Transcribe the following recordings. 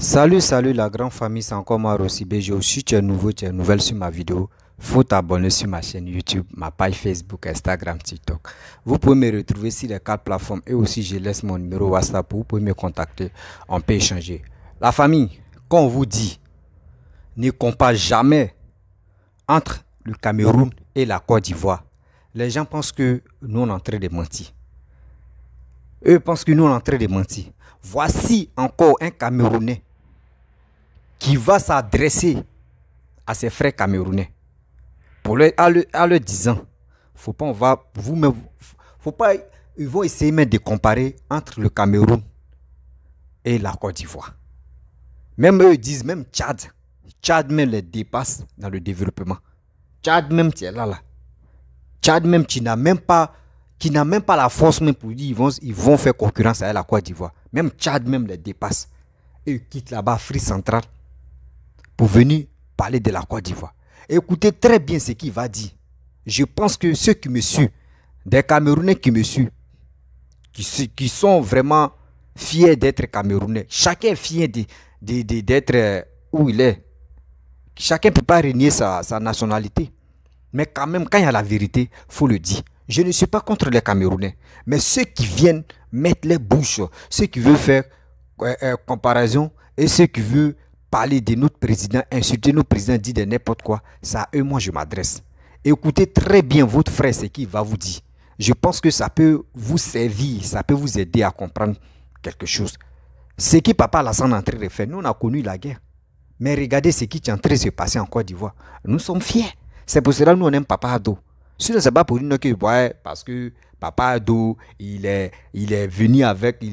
Salut la grande famille, c'est encore moi Rossi Bejo. Si tu es nouveau, tu es nouvelle sur ma vidéo, faut t'abonner sur ma chaîne YouTube, ma page Facebook, Instagram, TikTok. Vous pouvez me retrouver sur les 4 plateformes et aussi je laisse mon numéro WhatsApp, vous pouvez me contacter, on peut échanger. La famille, quand on vous dit, ne compare jamais entre le Cameroun et la Côte d'Ivoire. Les gens pensent que nous on est en train de mentir. Eux pensent que nous on est en train de mentir. Voici encore un Camerounais qui va s'adresser à ses frères camerounais pour leur disant, faut pas, ils vont essayer même de comparer entre le Cameroun et la Côte d'Ivoire. Même eux disent, même Tchad même les dépasse dans le développement. Tchad même tu es là. Tchad même qui n'a même pas la force même pour dire ils vont faire concurrence à la Côte d'Ivoire. Même Tchad même les dépasse. Et ils quittent là-bas Afrique centrale pour venir parler de la Côte d'Ivoire. Écoutez très bien ce qu'il va dire. Je pense que ceux qui me suivent, des Camerounais qui me suivent, qui sont vraiment fiers d'être Camerounais, chacun est fier d'être où il est. Chacun ne peut pas renier sa nationalité. Mais quand même, quand il y a la vérité, il faut le dire. Je ne suis pas contre les Camerounais. Mais ceux qui viennent mettre les bouches, ceux qui veulent faire comparaison et ceux qui veulent parler de notre président, insulter notre président, dire de n'importe quoi, c'est à eux, moi, je m'adresse. Écoutez très bien votre frère, ce qu'il va vous dire. Je pense que ça peut vous servir, ça peut vous aider à comprendre quelque chose. Ce que Papa Alassane est en train de faire, nous, on a connu la guerre. Mais regardez ce qui est en train de se passer en Côte d'Ivoire. Nous sommes fiers. C'est pour cela que nous, on aime Papa Ado. Ce n'est pas pour nous que parce que Papa Ado, il est venu avec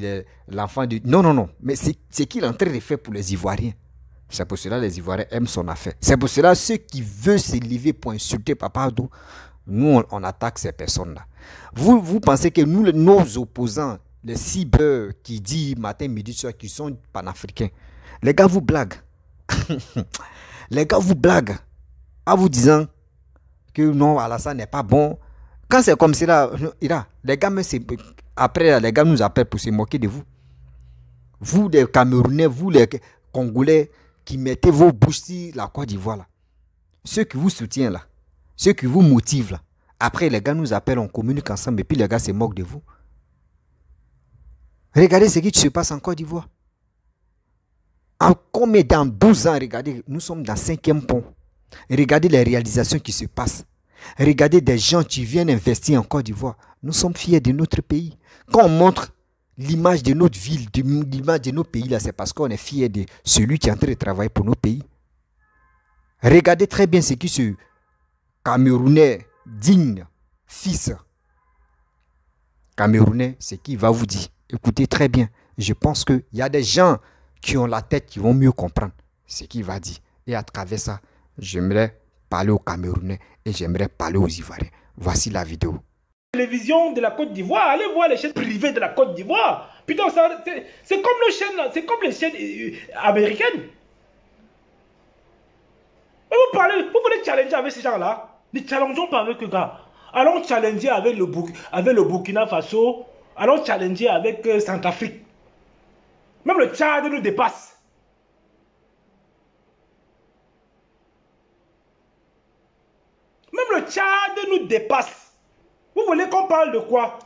l'enfant de... Non. Mais c'est ce qu'il est en train de faire pour les Ivoiriens. C'est pour cela que les Ivoiriens aiment son affaire. C'est pour cela que ceux qui veulent se lever pour insulter Papa Ado, nous, on attaque ces personnes-là. Vous pensez que nous, nos opposants, les cibles qui disent matin, midi, soir, qui sont panafricains, les gars vous blaguent. Les gars vous blaguent en vous disant que non, Alassane n'est pas bon. Quand c'est comme cela, les gars, après, les gars nous appellent pour se moquer de vous. Vous, les Camerounais, vous, les Congolais, qui mettez vos bouches sur la Côte d'Ivoire, là. Ceux qui vous soutiennent, là. Ceux qui vous motivent, là. Après, les gars nous appellent, on communique ensemble, et puis les gars se moquent de vous. Regardez ce qui se passe en Côte d'Ivoire. En combien dans 12 ans, regardez, nous sommes dans 5e pont. Regardez les réalisations qui se passent. Regardez des gens qui viennent investir en Côte d'Ivoire. Nous sommes fiers de notre pays. Quand on montre l'image de notre ville, l'image de nos pays, là, c'est parce qu'on est fiers de celui qui est en train de travailler pour nos pays. Regardez très bien ce qui se Camerounais digne, fils Camerounais, ce qu'il va vous dire. Écoutez très bien. Je pense qu'il y a des gens qui ont la tête, qui vont mieux comprendre ce qu'il va dire. Et à travers ça, j'aimerais parler aux Camerounais et j'aimerais parler aux Ivoiriens. Voici la vidéo. Télévision de la Côte d'Ivoire, allez voir les chaînes privées de la Côte d'Ivoire. Putain, c'est comme les chaînes américaines. Et vous voulez challenger avec ces gens-là? Ne challengeons pas avec eux, gars. Allons challenger avec le Burkina Faso. Allons challenger avec Centrafrique. Même le Tchad nous dépasse. Même le Tchad nous dépasse. Vous voulez qu'on parle de quoi?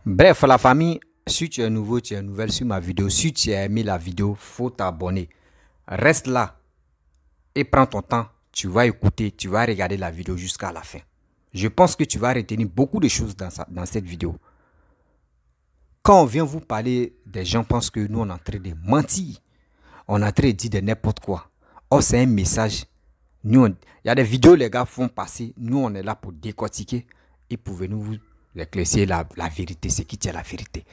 Bref, la famille, si tu es nouveau, tu es nouvelle sur ma vidéo. Si tu as aimé la vidéo, faut t'abonner. Reste là et prends ton temps. Tu vas écouter, tu vas regarder la vidéo jusqu'à la fin. Je pense que tu vas retenir beaucoup de choses dans cette vidéo. Quand on vient vous parler, des gens pensent que nous, on est en train de mentir. On est en train de dire de n'importe quoi. Oh, c'est un message. Il y a des vidéos les gars font passer. Nous, on est là pour décortiquer et pour venir vous éclaircir la vérité, ce qui tient la vérité.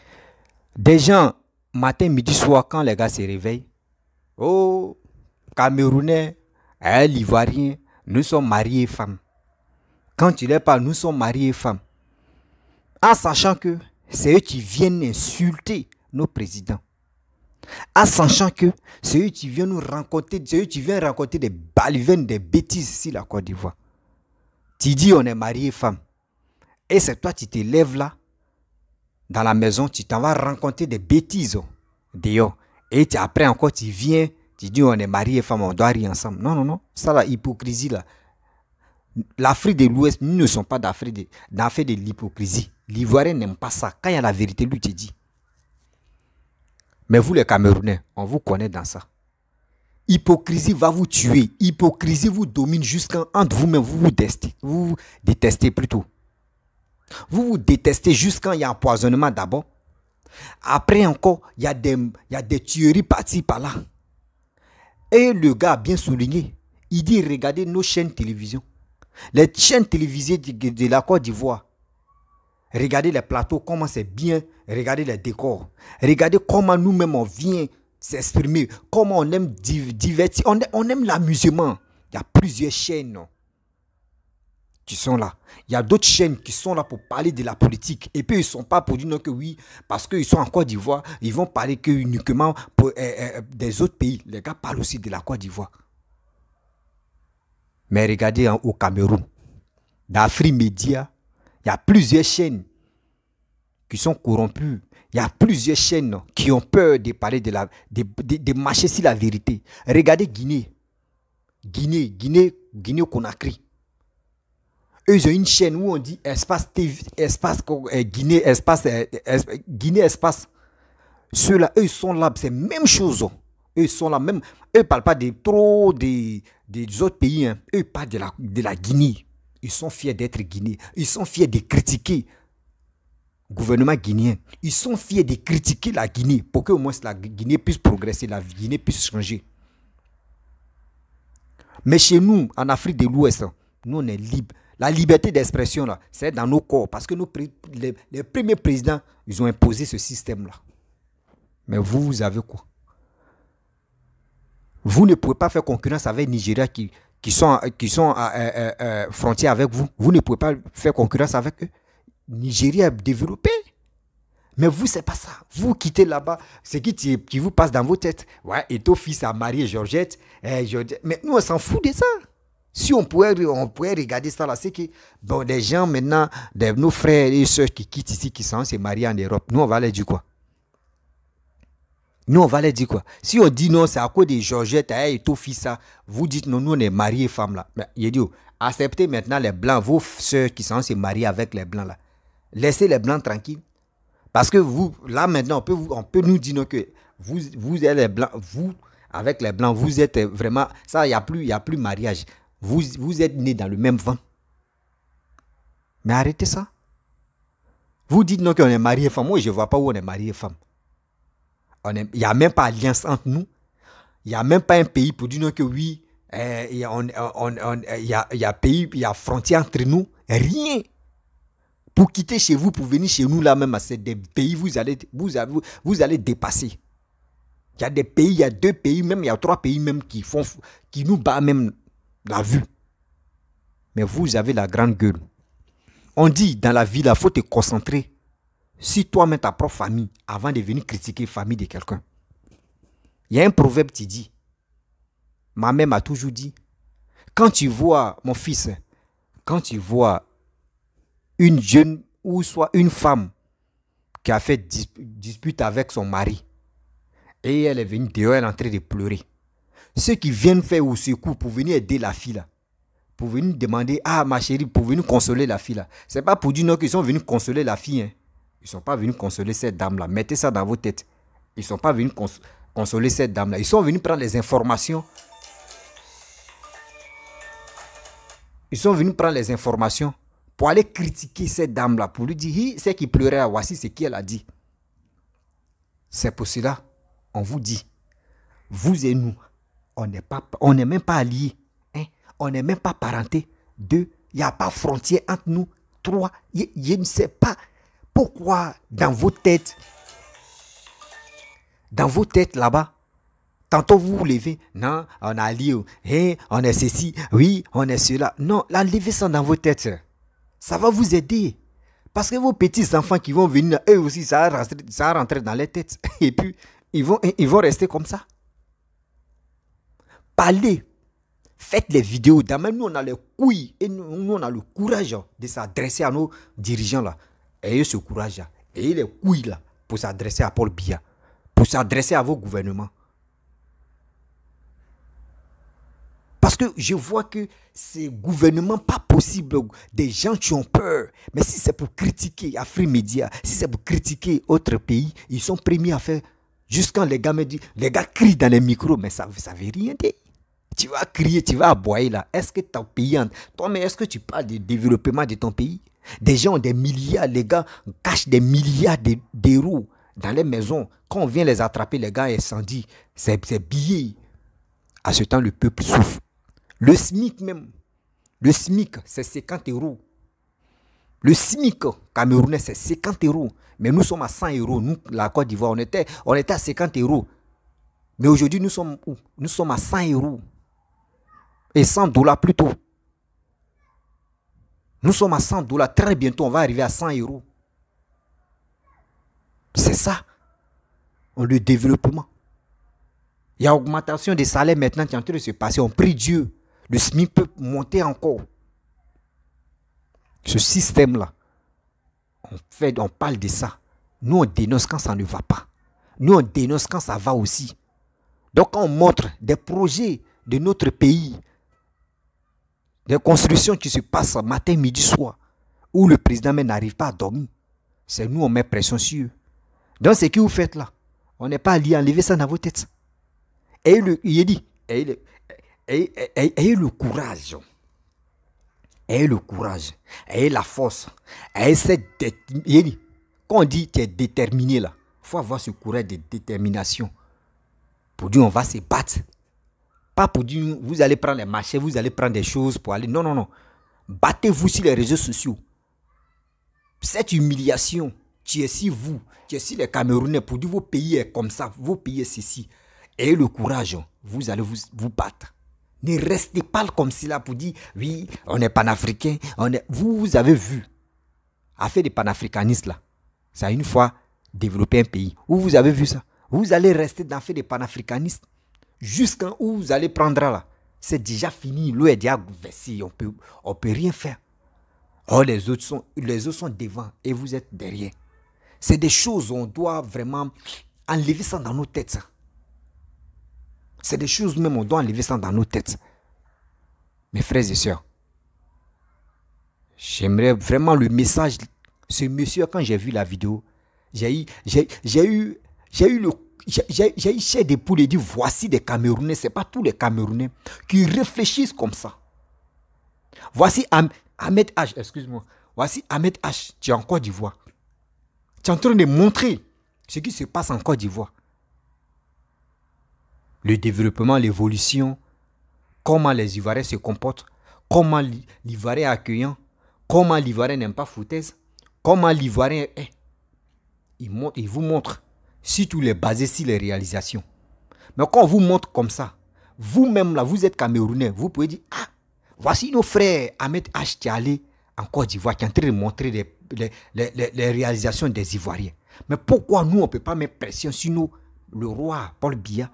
Des gens, matin, midi, soir, quand les gars se réveillent, oh, Camerounais, l'Ivoirien, nous sommes mariés et femmes. Quand tu les parles, nous sommes mariés et femmes. En sachant que c'est eux qui viennent insulter nos présidents. En sachant que c'est eux qui viennent nous rencontrer, c'est eux qui viennent raconter des balivernes, des bêtises ici, la Côte d'Ivoire. Tu dis on est marié et femme. Et c'est toi qui te lèves là, dans la maison, tu t'en vas rencontrer des bêtises dehors. Et après encore, tu viens, tu dis on est marié et femme, on doit rire ensemble. Non, non, non. Ça, la hypocrisie là. L'Afrique de l'Ouest, nous ne sommes pas d'affaire de l'hypocrisie. L'Ivoirien n'aime pas ça. Quand il y a la vérité, lui te dit. Mais vous les Camerounais, on vous connaît dans ça. Hypocrisie va vous tuer. Hypocrisie vous domine jusqu'entre vous-même. Vous détestez plutôt. Vous détestez jusqu'à il y a empoisonnement d'abord. Après encore, il y a des tueries par-ci par-là. Et le gars a bien souligné. Il dit, regardez nos chaînes télévision. Les chaînes télévisées de la Côte d'Ivoire. Regardez les plateaux, comment c'est bien. Regardez les décors. Regardez comment nous-mêmes on vient s'exprimer. Comment on aime divertir. On aime l'amusement. Il y a plusieurs chaînes qui sont là. Il y a d'autres chaînes qui sont là pour parler de la politique. Et puis ils ne sont pas pour dire non que oui, parce qu'ils sont en Côte d'Ivoire, ils vont parler que uniquement pour, des autres pays. Les gars parlent aussi de la Côte d'Ivoire. Mais regardez au Cameroun, dans Afrique Média, il y a plusieurs chaînes qui sont corrompues. Il y a plusieurs chaînes qui ont peur de parler de marcher sur la vérité. Regardez Guinée Conakry. Eux, ils ont une chaîne où on dit espace TV, Guinée, espace. Ceux-là, eux, ils sont là, c'est la même chose. Eux, ils sont là, même. Eux, ne parlent pas des autres pays. Hein. Eux, ils parlent de la Guinée. Ils sont fiers d'être Guinéens. Ils sont fiers de critiquer le gouvernement guinéen. Ils sont fiers de critiquer la Guinée pour qu'au moins la Guinée puisse progresser, la Guinée puisse changer. Mais chez nous, en Afrique de l'Ouest, nous, on est libres. La liberté d'expression, là, c'est dans nos corps. Parce que les premiers présidents, ils ont imposé ce système-là. Mais vous avez quoi? Vous ne pouvez pas faire concurrence avec Nigeria qui sont frontières avec vous. Vous ne pouvez pas faire concurrence avec eux. Nigeria est développé. Mais vous, c'est pas ça. Vous quittez là-bas, c'est qui vous passe dans vos têtes. Ouais, et ton fils a marié Georgette. Mais nous, on s'en fout de ça. Si on pourrait regarder ça là, c'est que bon, des gens maintenant, nos frères et soeurs qui quittent ici, qui sont se mariés en Europe, nous on va leur dire quoi? Nous on va leur dire quoi? Si on dit non, c'est à cause de Georgette et ton fils ça, vous dites non, nous on est mariés femmes là. Mais il dit, acceptez maintenant les blancs, vos soeurs qui sont se marier avec les blancs là. Laissez les blancs tranquilles. Parce que vous, là maintenant, on peut nous dire non, que vous êtes les blancs, vous, avec les blancs, vous êtes vraiment, ça, il n'y a plus mariage. Vous êtes nés dans le même vent. Mais arrêtez ça. Vous dites non qu'on est marié femme. Moi, je ne vois pas où on est marié femme. Il n'y a même pas alliance entre nous. Il n'y a même pas un pays pour dire non que oui, il y a pays, il y a frontière entre nous. Rien. Pour quitter chez vous, pour venir chez nous là même, c'est des pays vous allez dépasser. Il y a des pays, il y a 2 pays, même il y a 3 pays même qui nous battent même la vue. Mais vous avez la grande gueule. On dit dans la vie, il faut te concentrer sur toi-même, ta propre famille, avant de venir critiquer la famille de quelqu'un. Il y a un proverbe qui dit, ma mère m'a toujours dit, quand tu vois, mon fils, quand tu vois une jeune ou soit une femme qui a fait dispute avec son mari, et elle est venue dehors, elle est en train de pleurer. Ceux qui viennent faire au secours pour venir aider la fille là, pour venir demander, ah ma chérie, pour venir consoler la fille là. Ce n'est pas pour dire non qu'ils sont venus consoler la fille. Hein. Ils ne sont pas venus consoler cette dame là. Mettez ça dans vos têtes. Ils ne sont pas venus consoler cette dame là. Ils sont venus prendre les informations. Ils sont venus prendre les informations pour aller critiquer cette dame là, pour lui dire, c'est qui pleurait, voici ce qu'elle a dit. C'est pour cela, on vous dit, vous et nous, on n'est même pas alliés. Hein? On n'est même pas parentés. 2, il n'y a pas frontière entre nous. 3, je ne sais pas pourquoi dans vos têtes là-bas, tantôt vous vous levez, non, on a allié, hein, on est ceci, oui, on est cela. Non, là, levez ça dans vos têtes. Ça va vous aider. Parce que vos petits enfants qui vont venir, eux aussi, ça va rentrer dans les têtes. Et puis, ils vont rester comme ça. Parlez, faites les vidéos. Même nous, on a les couilles et nous, on a le courage de s'adresser à nos dirigeants là. Ayez ce courage là. Ayez les couilles là pour s'adresser à Paul Biya. pour s'adresser à vos gouvernements. Parce que je vois que ces gouvernements, pas possible, des gens qui ont peur. Mais si c'est pour critiquer Afrimédia, si c'est pour critiquer autres pays, ils sont premiers à faire. Jusqu'à les gars me disent, les gars crient dans les micros, mais ça ne veut rien dire. Tu vas crier, tu vas aboyer là. Est-ce que ton pays, toi, mais est-ce que tu parles du développement de ton pays? Des gens ont des milliards, les gars cachent des milliards d'euros dans les maisons. Quand on vient les attraper, les gars incendient. C'est billets. À ce temps, le peuple souffre. Le SMIC même, le SMIC, c'est 50 euros. Le SMIC camerounais, c'est 50 euros. Mais nous sommes à 100 euros. Nous, la Côte d'Ivoire, on était à 50 euros. Mais aujourd'hui, nous sommes où? Nous sommes à 100 euros. Et 100 dollars plutôt. Nous sommes à 100 dollars. Très bientôt, on va arriver à 100 euros. C'est ça, le développement. Il y a augmentation des salaires maintenant qui est en train de se passer. On prie Dieu. Le SMIC peut monter encore. Ce système-là, on parle de ça. Nous, on dénonce quand ça ne va pas. Nous, on dénonce quand ça va aussi. Donc, quand on montre des projets de notre pays, des constructions qui se passent matin, midi, soir, où le président même n'arrive pas à dormir, c'est nous, on met pression sur eux. Donc, ce que vous faites là, on n'est pas allé enlever ça dans vos têtes. Et il dit, ayez le courage. Ayez le courage. Ayez la force. Ayez cette détermination. Quand on dit que tu es déterminé là, il faut avoir ce courage de détermination. Pour dire on va se battre. Pas pour dire vous allez prendre les marchés, vous allez prendre des choses pour aller. Non, non, non. Battez-vous sur les réseaux sociaux. Cette humiliation, tu es si vous, tu es si les Camerounais, pour dire vos pays est comme ça, vos pays est ceci. Ayez le courage, vous allez vous battre. Ne restez pas comme cela pour dire, oui, on est panafricain. Vous avez vu, affaire des panafricanistes là, ça a une fois développé un pays. Où vous avez vu ça? Vous allez rester dans l'affaire des panafricanistes jusqu'à où vous allez prendre là. C'est déjà fini, l'eau est déjà versée, on peut rien faire. Oh, les autres sont devant et vous êtes derrière. C'est des choses où on doit vraiment enlever ça dans nos têtes. Ça. C'est des choses même, on doit enlever ça dans nos têtes. Mes frères et sœurs, j'aimerais vraiment le message. Ce monsieur, quand j'ai vu la vidéo, j'ai eu chair de poule et dit voici des Camerounais, ce n'est pas tous les Camerounais qui réfléchissent comme ça. Voici Ahmed H, excuse-moi. Voici Ahmed H, tu es en Côte d'Ivoire. Tu es en train de montrer ce qui se passe en Côte d'Ivoire. Le développement, l'évolution, comment les Ivoiriens se comportent, comment l'Ivoirien est accueillant, comment l'Ivoirien n'aime pas foutaise, comment l'Ivoirien est. Il vous montre, surtout les basés sur les réalisations. Mais quand on vous montre comme ça, vous-même là, vous êtes Camerounais, vous pouvez dire, ah, voici nos frères Ahmed H qui est allé en Côte d'Ivoire, qui est en train de montrer les réalisations des Ivoiriens. Mais pourquoi nous, on ne peut pas mettre pression sur nous, le roi Paul Biya,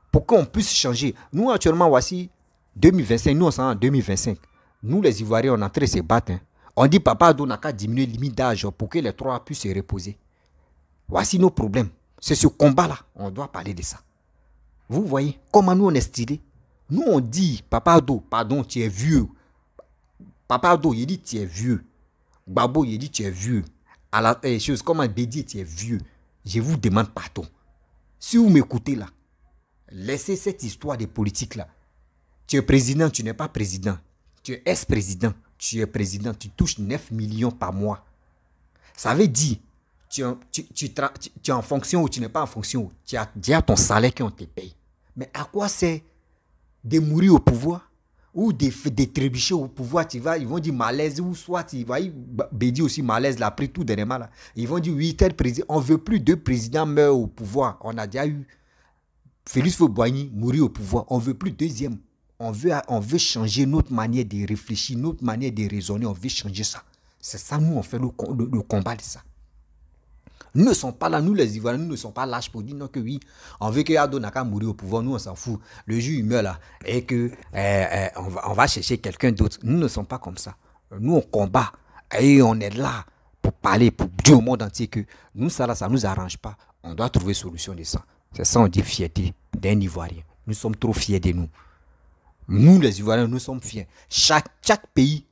pour qu'on puisse changer? Nous, actuellement, voici 2025, nous, on s'en en 2025. Nous, les Ivoiriens, on est en train de se battre. Hein. On dit, Papa Ado n'a qu'à diminuer la limite d'âge pour que les trois puissent se reposer. Voici nos problèmes. C'est ce combat-là, on doit parler de ça. Vous voyez comment nous, on est stylé. Nous, on dit, Papa Ado, pardon, tu es vieux. Papa Ado, il dit, tu es vieux. Babo, il dit, tu es vieux. À la chose, comment Bédi, tu es vieux. Je vous demande pardon. Si vous m'écoutez là, laissez cette histoire de politique là. Tu es président, tu n'es pas président. Tu es ex-président, tu es président, tu touches 9 millions par mois. Ça veut dire, tu es en fonction ou tu n'es pas en fonction. Tu as déjà ton salaire qu'on te paye. Mais à quoi c'est de mourir au pouvoir ou de trébucher au pouvoir? Ils vont dire malaise ou soit tu vas Bédi aussi malaise, l'a pris tout dernièrement là. Ils vont dire oui, tel président, on ne veut plus deux présidents meurent au pouvoir. On a déjà eu Félix Faure-Boigny mourir au pouvoir. On ne veut plus deuxième. On veut changer notre manière de réfléchir, notre manière de raisonner. On veut changer ça. C'est ça, nous, on fait le combat de ça. Nous ne sommes pas là, nous les Ivoiriens, nous ne sommes pas lâches pour dire non que oui, on veut que Ado Naka mourir au pouvoir, nous on s'en fout. Le jour il meurt là, et que on va chercher quelqu'un d'autre. Nous ne sommes pas comme ça. Nous on combat, et on est là pour parler, pour dire au monde entier que nous ça là, ça ne nous arrange pas. On doit trouver solution de ça. C'est ça, on dit fierté d'un Ivoirien. Nous sommes trop fiers de nous. Nous, les Ivoiriens, nous sommes fiers. Chaque pays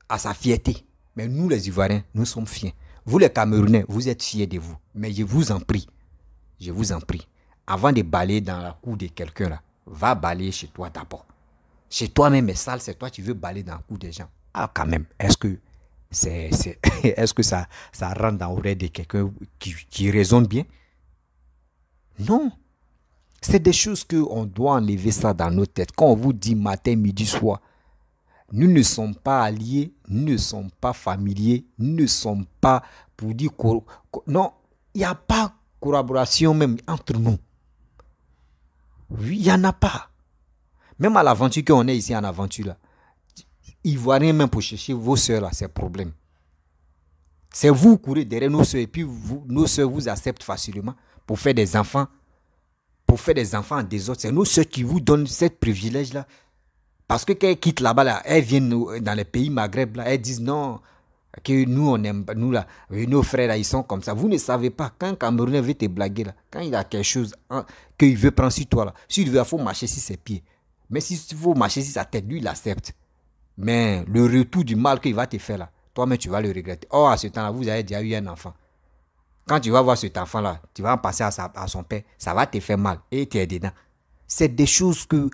a sa fierté. Mais nous, les Ivoiriens, nous sommes fiers. Vous, les Camerounais, vous êtes fiers de vous. Mais je vous en prie, avant de balayer dans la cour de quelqu'un, là, va balayer chez toi d'abord. Chez toi-même est sale, c'est toi qui veux balayer dans la cour des gens. Ah, quand même, est-ce que est-ce que ça rentre dans l'oreille de quelqu'un qui raisonne bien? Non. C'est des choses qu'on doit enlever ça dans nos têtes. Quand on vous dit matin, midi, soir, nous ne sommes pas alliés, nous ne sommes pas familiers, nous ne sommes pas pour dire... Non, il n'y a pas collaboration même entre nous. Oui, il n'y en a pas. Même à l'aventure qu'on est ici en aventure, là, Ivoiriens même pour chercher vos soeurs, là, c'est problème. C'est vous qui courez derrière nos soeurs et puis nos soeurs vous acceptent facilement pour faire des enfants. Pour faire des enfants des autres. C'est nos soeurs qui vous donnent ce privilège-là. Parce que quand elles quittent là-bas, là, elles viennent dans les pays Maghreb, là, elles disent non, que nous, on aime, nous, là, nos frères, là, ils sont comme ça. Vous ne savez pas, quand un Camerounais veut te blaguer, là, quand il a quelque chose qu'il veut prendre sur toi, là, s'il veut, il faut marcher sur ses pieds. Mais si il faut marcher sur sa tête, lui, il accepte. Mais le retour du mal qu'il va te faire, là, toi-même, tu vas le regretter. Oh, à ce temps-là, vous avez déjà eu un enfant. Quand tu vas voir cet enfant-là, tu vas en passer à son père, ça va te faire mal et tu es dedans. C'est des choses que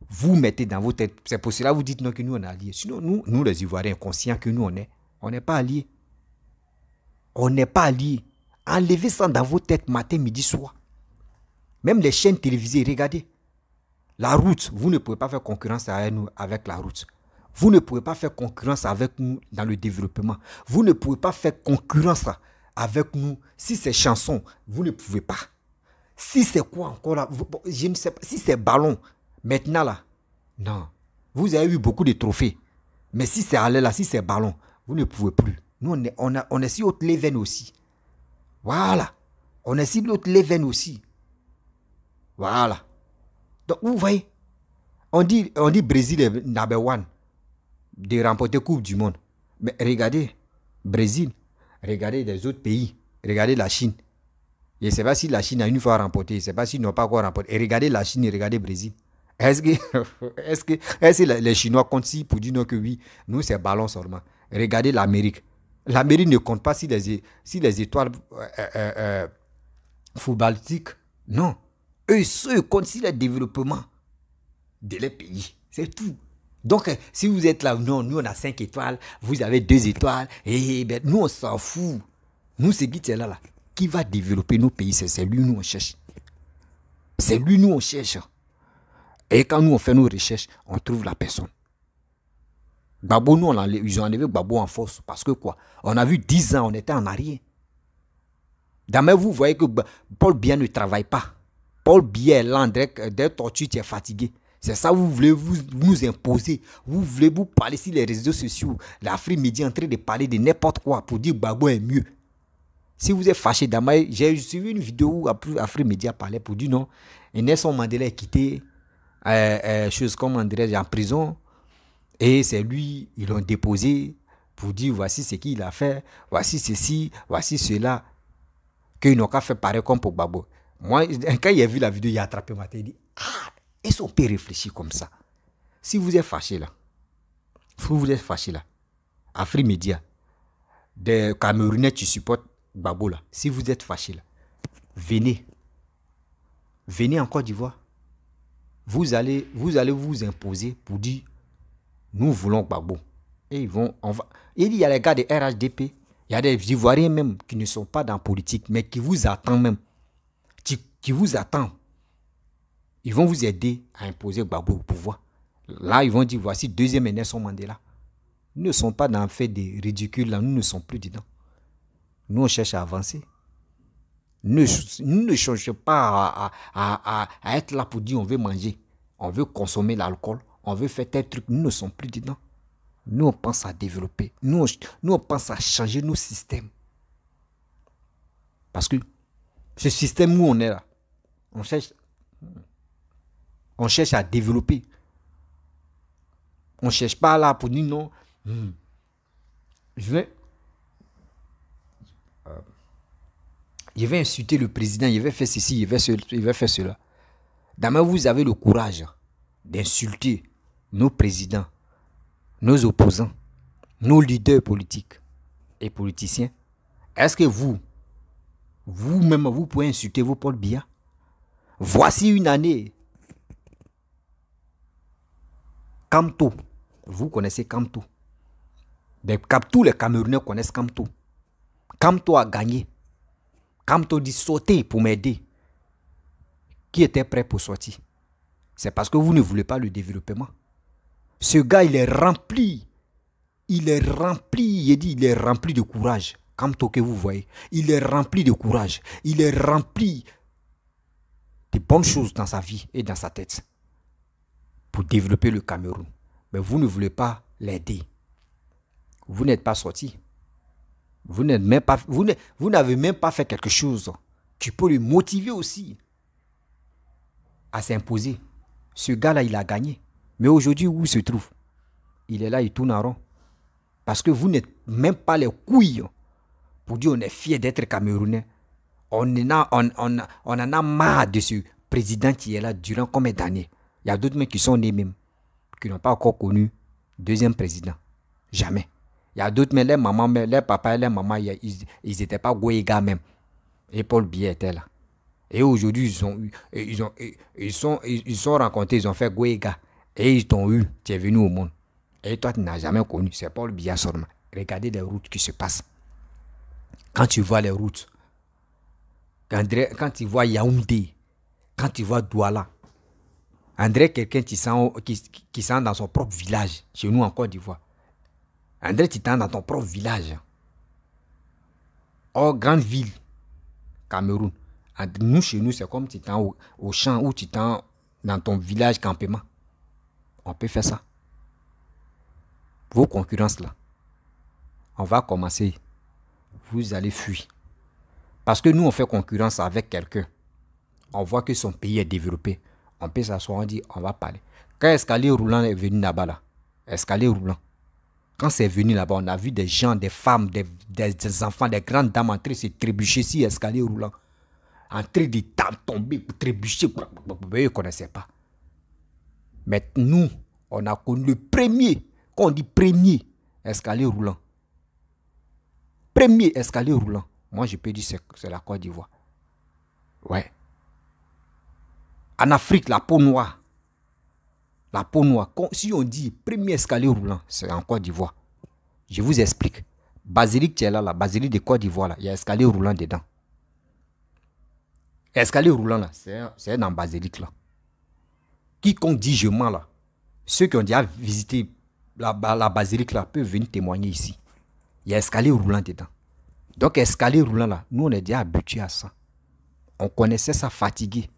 vous mettez dans vos têtes. C'est pour cela que vous dites non que nous on est alliés. Sinon, nous les Ivoiriens, conscients que nous on n'est pas alliés. On n'est pas alliés. Enlevez ça dans vos têtes matin, midi, soir. Même les chaînes télévisées, regardez. La route, vous ne pouvez pas faire concurrence avec nous avec la route. Vous ne pouvez pas faire concurrence avec nous dans le développement. Vous ne pouvez pas faire concurrence avec nous. Si c'est chanson, vous ne pouvez pas. Si c'est quoi encore là, je ne sais pas. Si c'est ballon, maintenant là, non. Vous avez eu beaucoup de trophées. Mais si c'est aller là, si c'est ballon, vous ne pouvez plus. Nous, on est sur l'autre level aussi. Voilà. On est sur l'autre level aussi. Voilà. Donc, vous voyez, on dit Brésil est number one de remporter Coupe du Monde. Mais regardez, Brésil, regardez les autres pays, regardez la Chine. Je ne sais pas si la Chine a une fois remporté, je ne sais pas s'ils n'ont pas encore remporté. Et regardez la Chine et regardez le Brésil. Est-ce que les Chinois comptent si pour dire non que oui, nous c'est ballon seulement. Regardez l'Amérique. L'Amérique ne compte pas si les étoiles footballistiques. Non. Eux comptent si le développement de les pays. C'est tout. Donc, si vous êtes là, non, nous on a 5 étoiles, vous avez 2 étoiles, et ben, nous on s'en fout. Nous, c'est qui est là. Qui va développer nos pays, c'est lui nous on cherche. C'est lui nous on cherche. Et quand nous on fait nos recherches, on trouve la personne. Gbagbo, nous ils ont enlevé Gbagbo en force. Parce que quoi? On a vu 10 ans, on était en arrière. D'ailleurs, vous voyez que Paul Biya ne travaille pas. Paul Biya est là, des tortures, tu es fatigué. C'est ça, vous voulez vous nous imposer. Vous voulez vous parler sur les réseaux sociaux. L'Afrique Média est en train de parler de n'importe quoi pour dire que Gbagbo est mieux. Si vous êtes fâché, d'Amaï, j'ai suivi une vidéo où Afrique Média parlait pour dire non. Et Nelson Mandela est quitté, chose comme André en prison. Et c'est lui, ils l'ont déposé pour dire voici ce qu'il a fait, voici ceci, voici cela. Qu'ils n'ont qu'à faire pareil comme pour Gbagbo. Moi, quand il a vu la vidéo, il a attrapé ma tête. Il dit ah, est-ce qu'on peut réfléchir comme ça? Si vous êtes fâché là, Afrique Média, des Camerounais, tu supportes Gbagbo là. Si vous êtes fâché là, venez en Côte d'Ivoire. Vous allez vous imposer pour dire nous voulons Gbagbo. Et il y a les gars de RHDP, il y a des Ivoiriens même qui ne sont pas dans la politique, mais qui vous attendent même. Qui vous attendent. Ils vont vous aider à imposer Gbagbo au pouvoir. Là, ils vont dire voici deuxième Nelson Mandela. Nous ne sommes pas dans le fait de ridicule là, nous ne sommes plus dedans. Nous, on cherche à avancer. Nous ne cherchons pas à être là pour dire on veut manger, on veut consommer l'alcool, on veut faire tel truc. Nous ne sommes plus dedans. Nous, on pense à développer. Nous, on pense à changer nos systèmes. Parce que ce système où on est là, on cherche à développer. On ne cherche pas là pour dire non. Il va insulter le président, il va faire ceci, il va faire cela. Demain, vous avez le courage d'insulter nos présidents, nos opposants, nos leaders politiques et politiciens. Est-ce que vous-même, vous pouvez insulter vos Paul Biya? Voici une année. Kamto. Vous connaissez Kamto. Tous les Camerounais connaissent Kamto. Kamto a gagné. Kamto dit sauter pour m'aider. Qui était prêt pour sortir? C'est parce que vous ne voulez pas le développement. Ce gars, il est rempli. Il est rempli de courage. Kamto que vous voyez. Il est rempli de courage. Il est rempli de bonnes choses dans sa vie et dans sa tête pour développer le Cameroun. Mais vous ne voulez pas l'aider. Vous n'êtes pas sorti. Vous n'avez même pas fait quelque chose qui peut le motiver aussi à s'imposer. Ce gars-là, il a gagné. Mais aujourd'hui, où il se trouve? Il est là, il tourne en rond. Parce que vous n'êtes même pas les couilles pour dire on est fier d'être Camerounais. On en a marre de ce président qui est là durant combien d'années. Il y a d'autres mecs qui sont nés même, qui n'ont pas encore connu deuxième président. Jamais. Il y a d'autres, mais les mamans, les papas et les mamans, ils n'étaient pas Goïga même. Et Paul Biya était là. Et aujourd'hui, ils sont rencontrés, ils ont fait Goïga. Et ils t'ont eu, tu es venu au monde. Et toi, tu n'as jamais connu. C'est Paul Biya seulement. Regardez les routes qui se passent. Quand tu vois les routes, quand tu vois Yaoundé, quand tu vois Douala, André, quelqu'un qui sent dans son propre village, chez nous en Côte d'Ivoire. André, tu t'en dans ton propre village. Or, grande ville, Cameroun. Nous, chez nous, c'est comme tu t'en au champ ou tu t'en dans ton village campement. On peut faire ça. Vos concurrences là, on va commencer. Vous allez fuir. Parce que nous, on fait concurrence avec quelqu'un. On voit que son pays est développé. On peut s'asseoir, on dit, on va parler. Quand Escalier Roulant est venu là-bas, là, Escalier Roulant, quand c'est venu là-bas, on a vu des gens, des femmes, des enfants, des grandes dames en train de se trébucher sur Escalier Roulant. En train de tomber, trébucher. Ils ne connaissaient pas. Mais nous, on a connu le premier, quand on dit premier, Escalier Roulant. Premier escalier roulant. Moi, je peux dire que c'est la Côte d'Ivoire. Ouais. En Afrique, la peau noire. La peau noire. Si on dit premier escalier roulant, c'est en Côte d'Ivoire. Je vous explique. Basilique, tu es là, la basilique de Côte d'Ivoire, il y a escalier roulant dedans. Escalier roulant, là, c'est dans basilique, là. Quiconque dit je mens, là, ceux qui ont déjà visité la basilique, là, peuvent venir témoigner ici. Il y a escalier roulant dedans. Donc, escalier roulant là, nous on est déjà habitués à ça. On connaissait ça fatigué.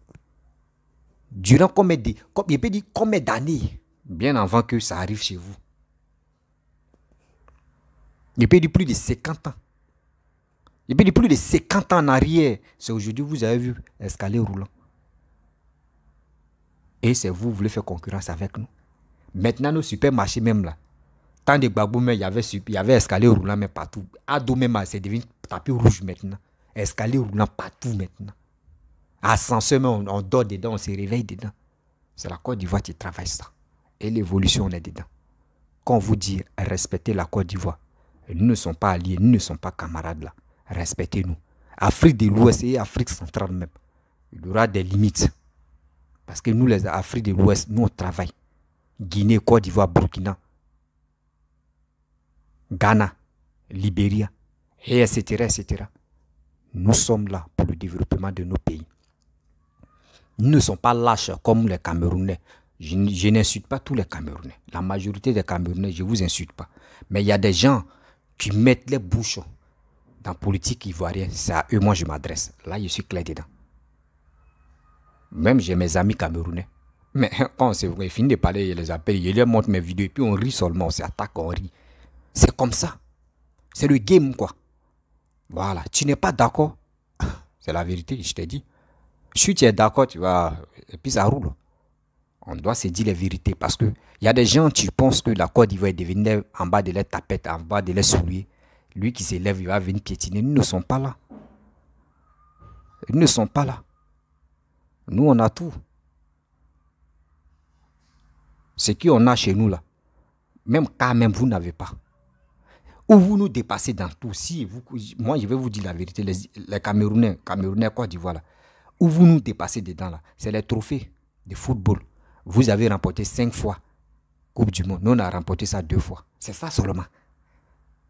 Durant combien d'années, bien avant que ça arrive chez vous. Il peut dire plus de 50 ans. Il peut dire plus de 50 ans en arrière. C'est aujourd'hui vous avez vu escalier roulant. Et c'est vous voulez faire concurrence avec nous. Maintenant, nos supermarchés même là. Tant de Gbagbo, mais il y avait escalier roulant mais partout. Ado même, c'est devenu tapis rouge maintenant. Escalier roulant partout maintenant. Ascenseur, on dort dedans, on se réveille dedans. C'est la Côte d'Ivoire qui travaille ça. Et l'évolution, on est dedans. Quand on vous dit respectez la Côte d'Ivoire, nous ne sommes pas alliés, nous ne sommes pas camarades là. Respectez-nous. Afrique de l'Ouest et Afrique centrale même. Il y aura des limites. Parce que nous, les Afriques de l'Ouest, nous on travaille. Guinée, Côte d'Ivoire, Burkina, Ghana, Libéria, etc., etc. Nous sommes là pour le développement de nos pays. Nous ne sommes pas lâches comme les Camerounais. Je n'insulte pas tous les Camerounais. La majorité des Camerounais, je ne vous insulte pas. Mais il y a des gens qui mettent les bouches dans la politique ivoirienne. C'est à eux, moi, je m'adresse. Là, je suis clair dedans. Même j'ai mes amis camerounais. Mais quand c'est fini de parler, je les appelle, je leur montre mes vidéos et puis on rit seulement, on s'attaque, on rit. C'est comme ça. C'est le game, quoi. Voilà. Tu n'es pas d'accord. C'est la vérité, je t'ai dit. Si tu es d'accord, tu vas... Et puis ça roule. On doit se dire les vérités parce que il y a des gens qui pensent que la Côte d'Ivoire est devenue en bas de leurs tapettes, en bas de leurs souliers. Lui qui s'élève, il va venir piétiner. Nous ne sommes pas là. Ils ne sont pas là. Nous, on a tout. Ce qu'on a chez nous là, même quand même vous n'avez pas. Ou vous nous dépassez dans tout. Si vous, moi, je vais vous dire la vérité, les Camerounais, Côte d'Ivoire là, où vous nous dépassez dedans là, c'est les trophées de football. Vous avez remporté 5 fois Coupe du Monde. Nous, on a remporté ça 2 fois. C'est ça seulement.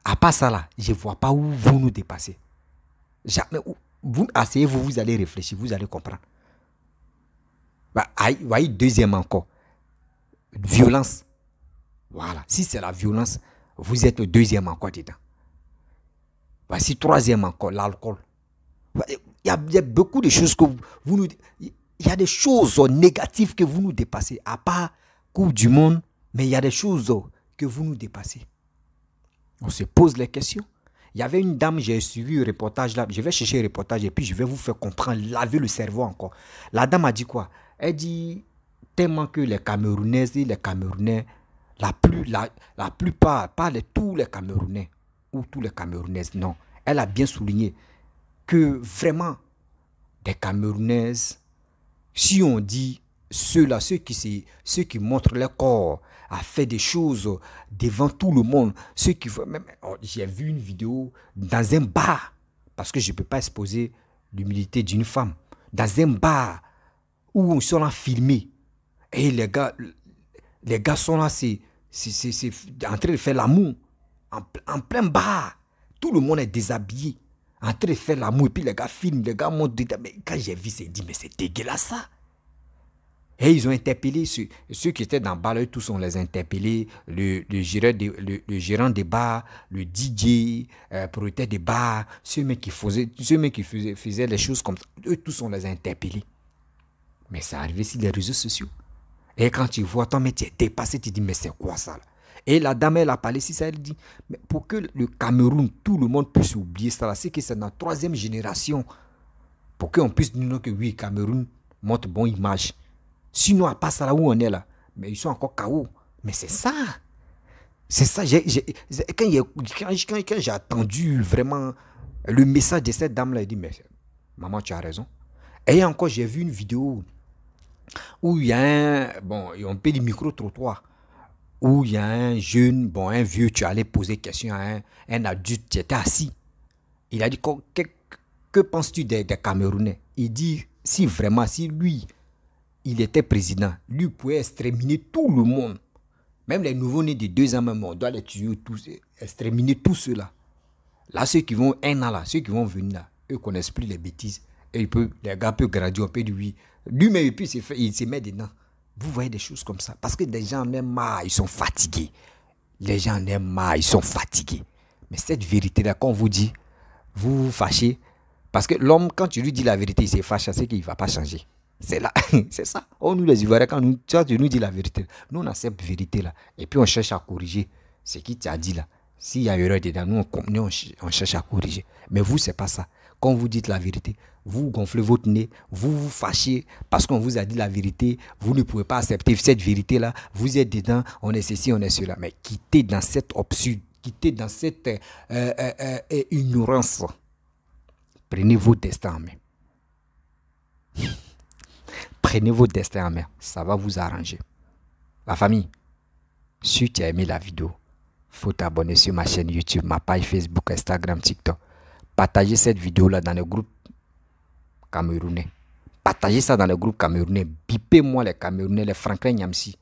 À part ça là, je ne vois pas où vous nous dépassez. Jamais. Vous asseyez-vous, vous allez réfléchir, vous allez comprendre. Bah, voyez, deuxième encore. Violence. Voilà. Si c'est la violence, vous êtes le deuxième encore dedans. Voici troisième encore, l'alcool. Il y a beaucoup de choses que vous nous... Il y a des choses négatives que vous nous dépassez. À part Coupe du Monde, mais il y a des choses que vous nous dépassez. On se pose les questions. Il y avait une dame, j'ai suivi un reportage là. Je vais chercher un reportage et puis je vais vous faire comprendre, laver le cerveau encore. La dame a dit quoi? Elle dit tellement que les Camerounaises et les Camerounais, la plupart, pas tous les Camerounais ou tous les Camerounaises, non. Elle a bien souligné que vraiment, des Camerounaises, si on dit ceux-là, ceux qui montrent leur corps, à faire des choses devant tout le monde, ceux qui j'ai vu une vidéo dans un bar, parce que je ne peux pas exposer l'humilité d'une femme, dans un bar où on sont là filmés, et les gars sont là, c'est en train de faire l'amour, en plein bar, tout le monde est déshabillé, en train de faire l'amour, et puis les gars filment, les gars montent dedans. Mais quand j'ai vu, j'ai dit, mais c'est dégueulasse ça. Et ils ont interpellé ceux qui étaient dans le bar, eux tous on les a interpellés, le gérant des bars, le DJ, propriétaire des bars, ceux qui faisaient les choses comme ça, eux tous on les a interpellés. Mais ça arrivé sur les réseaux sociaux. Et quand tu vois, toi, mais tu es dépassé, tu dis, mais c'est quoi ça là? Et la dame, elle a parlé si ça, elle dit, mais pour que le Cameroun, tout le monde puisse oublier ça, c'est que c'est dans la 3e génération. Pour qu'on puisse dire que oui, Cameroun montre bonne image. Sinon, à part ça là où on est là, mais ils sont encore KO. Mais c'est ça. C'est ça. Quand j'ai entendu vraiment le message de cette dame-là, elle dit, mais maman, tu as raison. Et encore, j'ai vu une vidéo où il y a on peut dire micro-trottoir, où il y a un jeune, un vieux, tu allais poser question à un adulte, tu étais assis. Il a dit, que penses-tu des Camerounais? Il dit, si lui, il était président, lui pouvait exterminer tout le monde. Même les nouveaux-nés de 2 ans, même, on doit les tuer tous, exterminer tous ceux-là. Là, ceux qui vont un an là, ceux qui vont venir là, eux ne connaissent plus les bêtises. Et les gars peuvent grandir, on peut dire oui. Lui-même, et puis il se met dedans. Vous voyez des choses comme ça. Parce que les gens en aiment marre, ils sont fatigués. Les gens en aiment marre, ils sont fatigués. Mais cette vérité-là, quand on vous dit, vous vous fâchez. Parce que l'homme, quand tu lui dis la vérité, il se fâche, c'est qu'il ne va pas changer. C'est là, c'est ça. Oh, nous les Ivoiriens, quand tu nous dis la vérité, nous on a cette vérité-là. Et puis on cherche à corriger ce qui t'a dit là. S'il y a erreur dedans, nous on cherche à corriger. Mais vous, c'est pas ça. Quand vous dites la vérité, vous gonflez votre nez, vous vous fâchez parce qu'on vous a dit la vérité, vous ne pouvez pas accepter cette vérité-là, vous êtes dedans, on est ceci, on est cela. Mais quittez dans cette obscure, quittez dans cette ignorance. Prenez vos destins en main. Prenez vos destins en main, ça va vous arranger. La famille, si tu as aimé la vidéo, il faut t'abonner sur ma chaîne YouTube, ma page Facebook, Instagram, TikTok. Partagez cette vidéo-là dans le groupe camerounais. Partagez ça dans le groupe camerounais. Bipez-moi les Camerounais, les Franklin Nyamsi.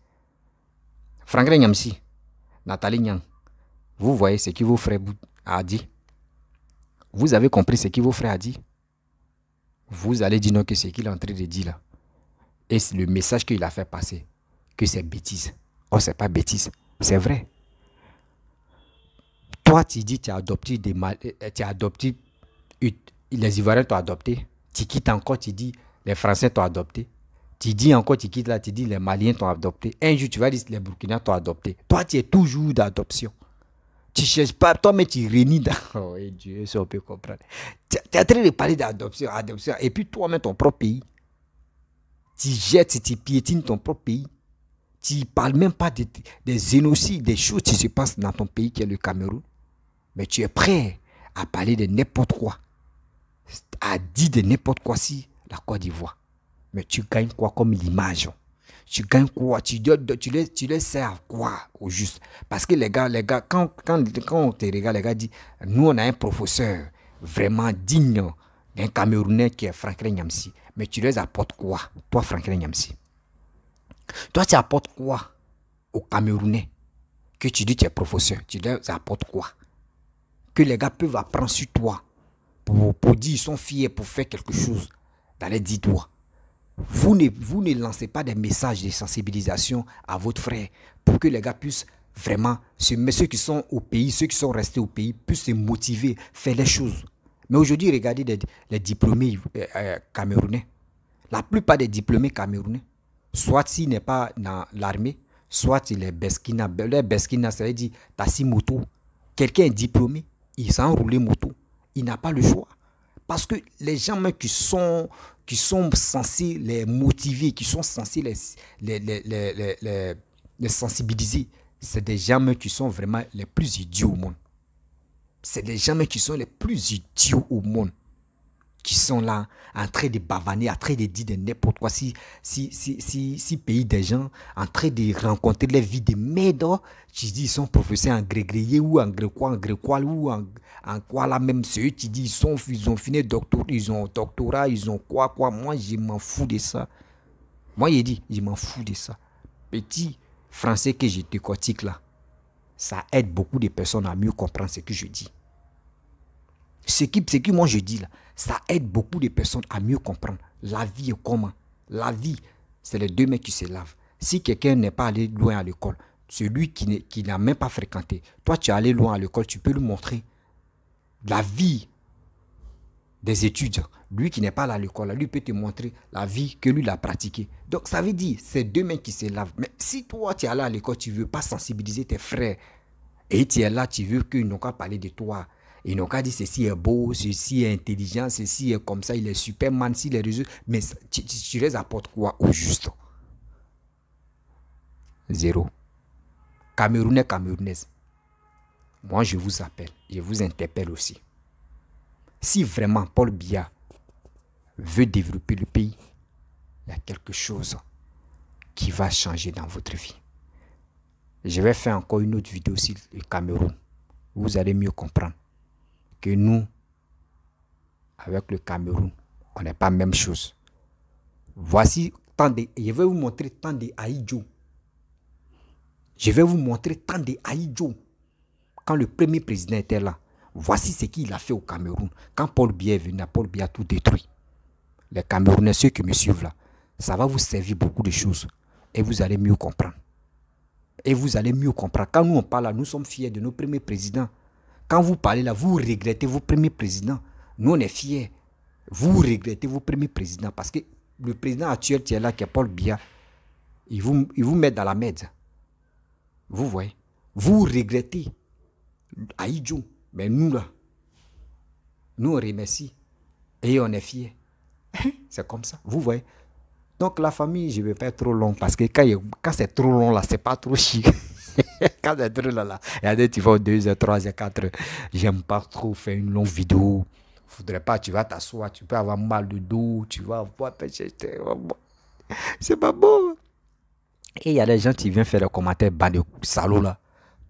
Franklin Nyamsi, Nathalie Nyang. Vous voyez ce que vos frères a dit. Vous avez compris ce que vos frères a dit. Vous allez dire non que ce qu'il est en train de dire là. Et c'est le message qu'il a fait passer. Que c'est bêtise. Oh, c'est pas bêtise. C'est vrai. Toi, tu dis tu as adopté les Ivoiriens t'ont adopté. Tu quittes encore, tu dis les Français t'ont adopté. Tu dis encore, tu quittes là, tu dis les Maliens t'ont adopté. Un jour, tu vas dire les Burkinabés t'ont adopté. Toi, tu es toujours d'adoption. Tu ne cherches pas, toi, mais tu réunis dans... Oh, Dieu, ça on peut comprendre. Tu es en train de parler d'adoption, adoption. Et puis toi-même, ton propre pays. Tu jettes, tu piétines ton propre pays. Tu ne parles même pas des génocides, des choses qui se passent dans ton pays qui est le Cameroun. Mais tu es prêt à parler de n'importe quoi. a dit de n'importe quoi si la Côte d'Ivoire. Mais tu gagnes quoi comme l'image? Tu gagnes quoi? Tu les sers à quoi au juste? Parce que les gars, quand on te regarde, les gars disent, nous on a un professeur vraiment digne d'un Camerounais qui est Franklin Nyamsi. Mais tu les apportes quoi? Toi, Franklin Nyamsi. Toi, tu apportes quoi aux Camerounais que tu dis que tu es professeur? Tu leur apportes quoi? Que les gars peuvent apprendre sur toi pour dire qu'ils sont fiers pour faire quelque chose dans les 10 doigts. Vous ne lancez pas des messages de sensibilisation à votre frère pour que les gars puissent vraiment, ceux qui sont au pays, ceux qui sont restés au pays, puissent se motiver, faire les choses. Mais aujourd'hui, regardez les diplômés camerounais. La plupart des diplômés camerounais, soit s'il n'est pas dans l'armée, soit il est Beskina. Les Beskina, ça veut dire Tassi moto. Quelqu'un est diplômé, il s'est enroulé moto. Il n'a pas le choix. Parce que les gens qui sont censés les motiver, qui sont censés les sensibiliser, c'est des gens qui sont vraiment les plus idiots au monde. C'est des gens qui sont les plus idiots au monde. Qui sont là en train de bavaner, en train de dire de n'importe quoi. Si pays des gens en train de rencontrer les vies de merde, tu dis ils sont professeurs en grégrier ou en grécois ou en quoi là même. Ceux qui disent ils ont fini doctorat, ils ont quoi. Moi, je m'en fous de ça. Moi, il dit, je m'en fous de ça. Petit français que je décortique là, ça aide beaucoup de personnes à mieux comprendre ce que je dis. Ce que moi je dis là, ça aide beaucoup de personnes à mieux comprendre. La vie est comment? La vie, c'est les deux mecs qui se lavent. Si quelqu'un n'est pas allé loin à l'école, celui qui n'a même pas fréquenté, toi tu es allé loin à l'école, tu peux lui montrer la vie des étudiants. Lui qui n'est pas allé à l'école, lui peut te montrer la vie que lui a pratiquée. Donc ça veut dire, c'est deux mecs qui se lavent. Mais si toi tu es allé à l'école, tu ne veux pas sensibiliser tes frères, et tu es là, tu veux qu'ils n'ont qu'à parler de toi, ils n'ont qu'à dire ceci est beau, ceci est intelligent, ceci est comme ça, il est Superman, s'il est réseau. Mais tu les apportes quoi au juste? Zéro. Camerounais, Camerounaises. Moi, je vous appelle, je vous interpelle aussi. Si vraiment Paul Biya veut développer le pays, il y a quelque chose qui va changer dans votre vie. Je vais faire encore une autre vidéo sur le Cameroun. Vous allez mieux comprendre que nous, avec le Cameroun, on n'est pas la même chose. Voici je vais vous montrer tant de Aïdjo. Je vais vous montrer tant de Aïdjo. Quand le premier président était là, voici ce qu'il a fait au Cameroun. Quand Paul Biya est venu, Paul Biya a tout détruit. Les Camerounais, ceux qui me suivent là, ça va vous servir beaucoup de choses. Et vous allez mieux comprendre. Et vous allez mieux comprendre. Quand nous on parle là, nous sommes fiers de nos premiers présidents. Quand vous parlez là, vous regrettez vos premiers présidents. Nous, on est fiers. Vous regrettez vos premiers présidents. Parce que le président actuel qui est là, qui est Paul Biya, il vous met dans la merde. Vous voyez. Vous regrettez. Aïdjo. Mais nous là, nous on remercie. Et on est fiers. C'est comme ça. Vous voyez. Donc la famille, je ne vais pas être trop long. Parce que quand c'est trop long là, c'est pas trop chic. Quand c'est trop là, il y a des tu vas 2 heures, 3 heures, 4 heures. J'aime pas trop faire une longue vidéo. Faudrait pas, tu vas t'asseoir, tu peux avoir mal de dos, tu vas voir, c'est pas beau. Et il y a des gens qui viennent faire des commentaires bas de salauds là,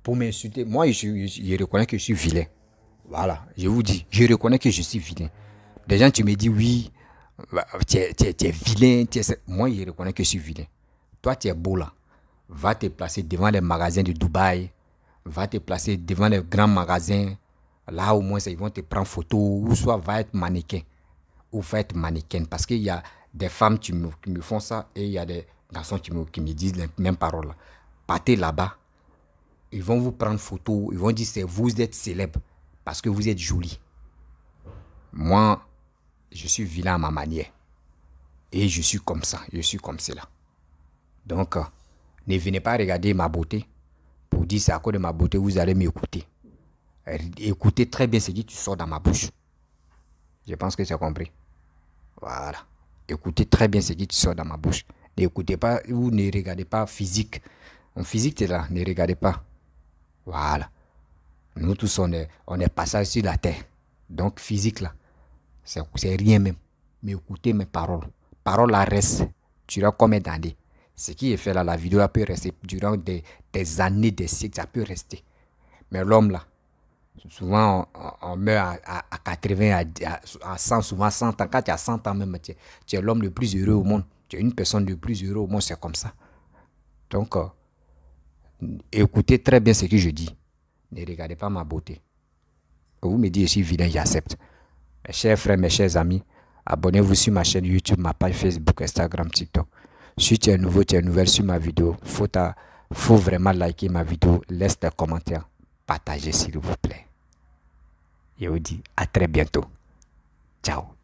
pour m'insulter. Moi, je reconnais que je suis vilain. Voilà, je vous dis, je reconnais que je suis vilain. Des gens qui me disent oui, tu es vilain. Moi, je reconnais que je suis vilain. Toi, tu es beau là. Va te placer devant les magasins de Dubaï. Va te placer devant les grands magasins. Là, au moins, ils vont te prendre photo. Ou soit va être mannequin. Ou va être mannequin. Parce qu'il y a des femmes qui me font ça. Et il y a des garçons qui me disent les mêmes paroles. Partez là-bas. Ils vont vous prendre photo. Ils vont dire que vous êtes célèbre. Parce que vous êtes joli. Moi, je suis vilain à ma manière. Et je suis comme ça. Je suis comme cela. Donc, ne venez pas regarder ma beauté. Pour dire c'est à cause de ma beauté, vous allez m'écouter. Écoutez très bien ce qui sort dans ma bouche. Je pense que c'est compris. Voilà. Écoutez très bien ce qui sort dans ma bouche. N'écoutez pas ou ne regardez pas physique. En physique, c'est là. Ne regardez pas. Voilà. Nous tous, on est passage sur la terre. Donc, physique là. C'est rien même. Mais écoutez mes paroles. Paroles là restent durant combien d'années? Ce qui est fait là, la vidéo peut rester durant des années, des siècles, ça peut rester. Mais l'homme là, souvent on meurt à 80, à 100, souvent 100 ans. Quand tu as 100 ans même, tu es l'homme le plus heureux au monde. Tu es une personne le plus heureux au monde, c'est comme ça. Donc, écoutez très bien ce que je dis. Ne regardez pas ma beauté. Vous me dites je suis vilain, j'accepte. Mes chers frères, mes chers amis, abonnez-vous sur ma chaîne YouTube, ma page Facebook, Instagram, TikTok. Si tu es nouveau, tu es nouvelle sur ma vidéo, faut vraiment liker ma vidéo, laisse des commentaires, partagez s'il vous plaît. Et je vous dis à très bientôt. Ciao.